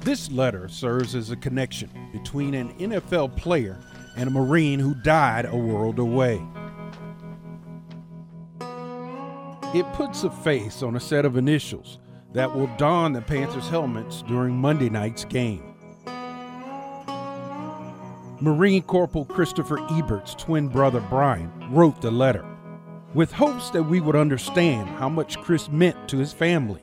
This letter serves as a connection between an NFL player and a Marine who died a world away. It puts a face on a set of initials that will don the Panthers' helmets during Monday night's game. Marine Corporal Christopher Ebert's twin brother Brian wrote the letter, with hopes that we would understand how much Chris meant to his family.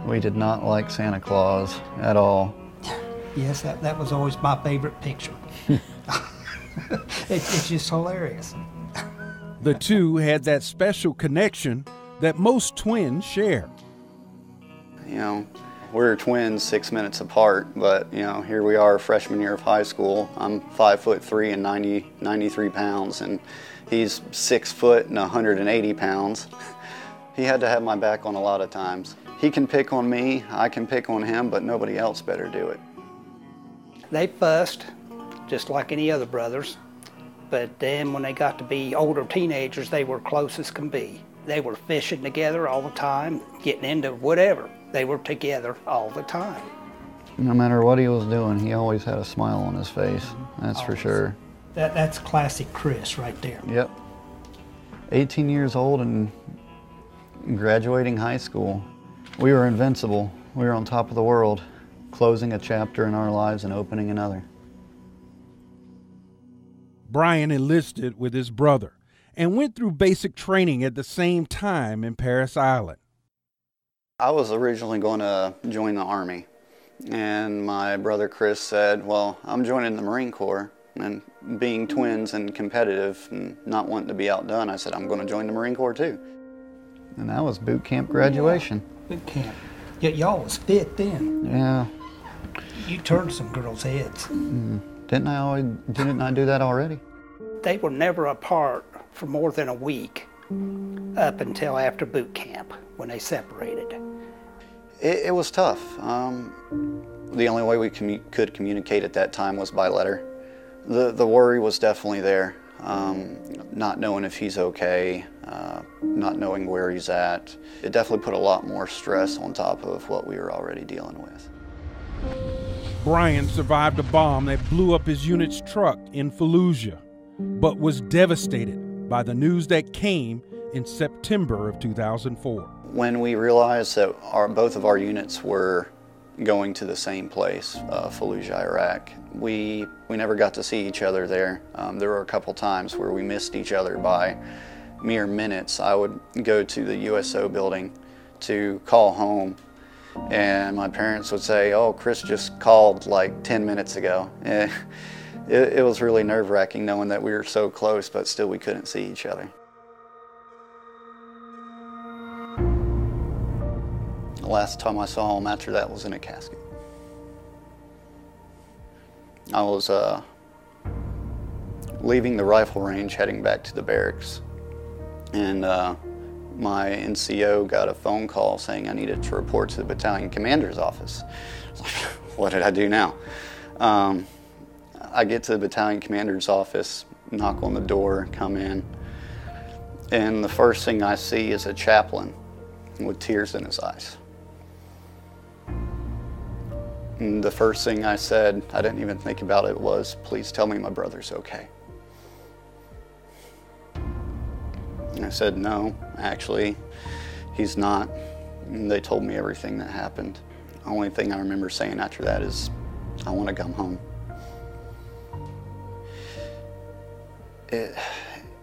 We did not like Santa Claus at all. Yes, that was always my favorite picture. It's just hilarious. The two had that special connection that most twins share. You know, we're twins 6 minutes apart, but you know, here we are, freshman year of high school. I'm 5'3" and 93 pounds, and he's 6 foot and 180 pounds. He had to have my back on a lot of times. He can pick on me, I can pick on him, but nobody else better do it. They fussed, just like any other brothers, but then when they got to be older teenagers, they were close as can be. They were fishing together all the time, getting into whatever. They were together all the time. No matter what he was doing, he always had a smile on his face, that's always. For sure. That's classic Chris right there. Yep. 18 years old and graduating high school. We were invincible. We were on top of the world, closing a chapter in our lives and opening another. Brian enlisted with his brother and went through basic training at the same time in Parris Island. I was originally going to join the Army, and my brother Chris said, well, I'm joining the Marine Corps, and being twins and competitive and not wanting to be outdone, I said, I'm going to join the Marine Corps too. And that was boot camp graduation. Yeah, boot camp. Yet y'all was fit then. Yeah. You turned some girls' heads. Didn't I do that already? They were never apart for more than a week up until after boot camp when they separated. It was tough. The only way we could communicate at that time was by letter. The worry was definitely there. Not knowing if he's okay, not knowing where he's at. It definitely put a lot more stress on top of what we were already dealing with. Brian survived a bomb that blew up his unit's truck in Fallujah, but was devastated by the news that came in September of 2004. When we realized that both of our units were going to the same place, Fallujah, Iraq, we never got to see each other there. There were a couple times where we missed each other by mere minutes. I would go to the USO building to call home, and my parents would say, oh, Chris just called like 10 minutes ago. It was really nerve-wracking knowing that we were so close, but still we couldn't see each other. The last time I saw him after that was in a casket. I was leaving the rifle range, heading back to the barracks, and my NCO got a phone call saying I needed to report to the battalion commander's office. I was like, what did I do now? I get to the battalion commander's office, knock on the door, come in, and the first thing I see is a chaplain with tears in his eyes. And the first thing I said, I didn't even think about it, was, please tell me my brother's okay. And I said, no, actually, he's not. And they told me everything that happened. The only thing I remember saying after that is, I want to come home. And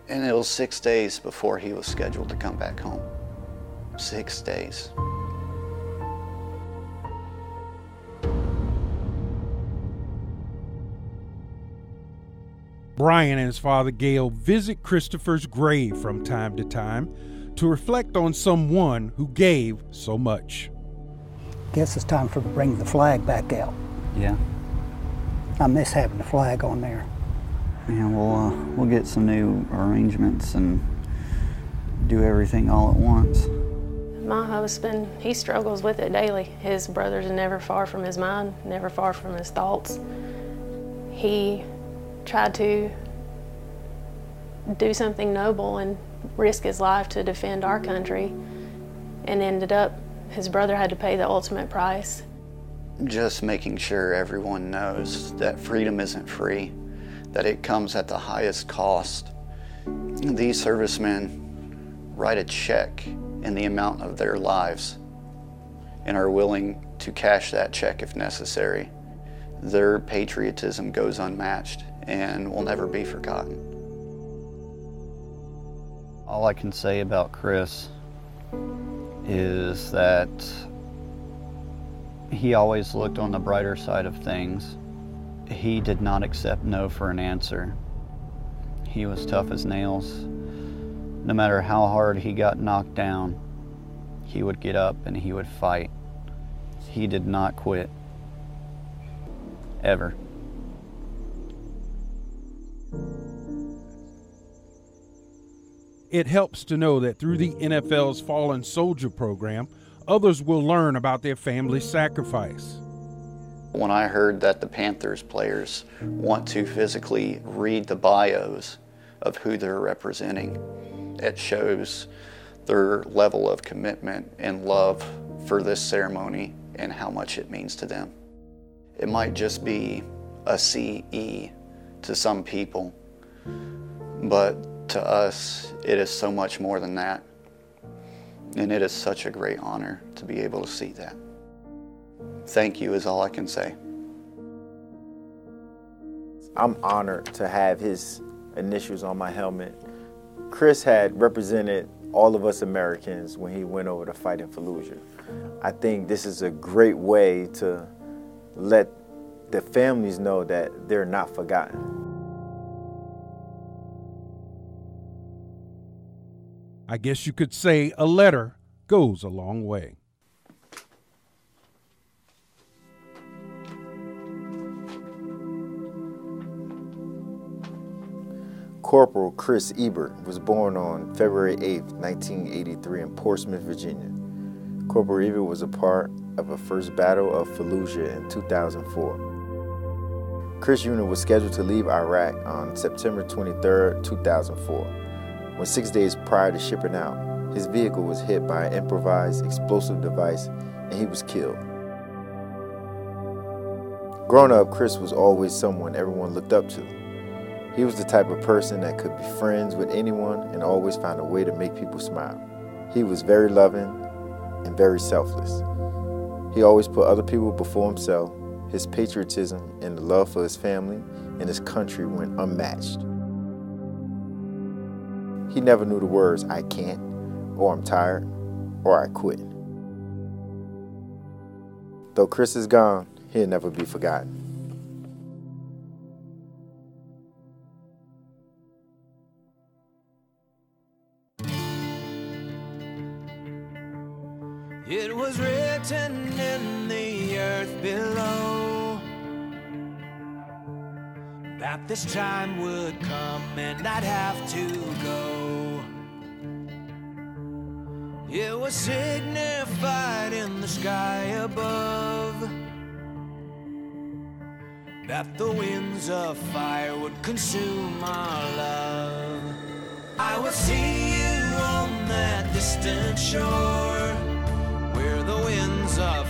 it was 6 days before he was scheduled to come back home. 6 days. Brian and his father Gail visit Christopher's grave from time to time to reflect on someone who gave so much. Guess it's time to bring the flag back out. Yeah. I miss having the flag on there. Yeah, we'll get some new arrangements and do everything all at once. My husband, he struggles with it daily. His brothers are never far from his mind, never far from his thoughts. He tried to do something noble and risk his life to defend our country, and ended up His brother had to pay the ultimate price. Just making sure everyone knows that freedom isn't free, that it comes at the highest cost. These servicemen write a check in the amount of their lives and are willing to cash that check if necessary. Their patriotism goes unmatched and will never be forgotten. All I can say about Chris is that he always looked on the brighter side of things. He did not accept no for an answer. He was tough as nails. No matter how hard he got knocked down, he would get up and he would fight. He did not quit, ever. It helps to know that through the NFL's Fallen Soldier program, others will learn about their family's sacrifice. When I heard that the Panthers players want to physically read the bios of who they're representing, it shows their level of commitment and love for this ceremony and how much it means to them. It might just be a CE to some people, but to us, it is so much more than that. And it is such a great honor to be able to see that. Thank you is all I can say. I'm honored to have his initials on my helmet. Chris had represented all of us Americans when he went over to fight in Fallujah. I think this is a great way to let the families know that they're not forgotten. I guess you could say a letter goes a long way. Corporal Chris Ebert was born on February 8, 1983 in Portsmouth, Virginia. Corporal Ebert was a part of the first Battle of Fallujah in 2004. Chris' unit was scheduled to leave Iraq on September 23, 2004. When 6 days prior to shipping out, his vehicle was hit by an improvised explosive device and he was killed. Growing up, Chris was always someone everyone looked up to. He was the type of person that could be friends with anyone and always find a way to make people smile. He was very loving and very selfless. He always put other people before himself. His patriotism and the love for his family and his country went unmatched. He never knew the words, "I can't," or "I'm tired," or "I quit." Though Chris is gone, he'll never be forgotten. It was written in the earth below that this time would come and I'd have to go. It was signified in the sky above that the winds of fire would consume our love. I will see you on that distant shore where the winds of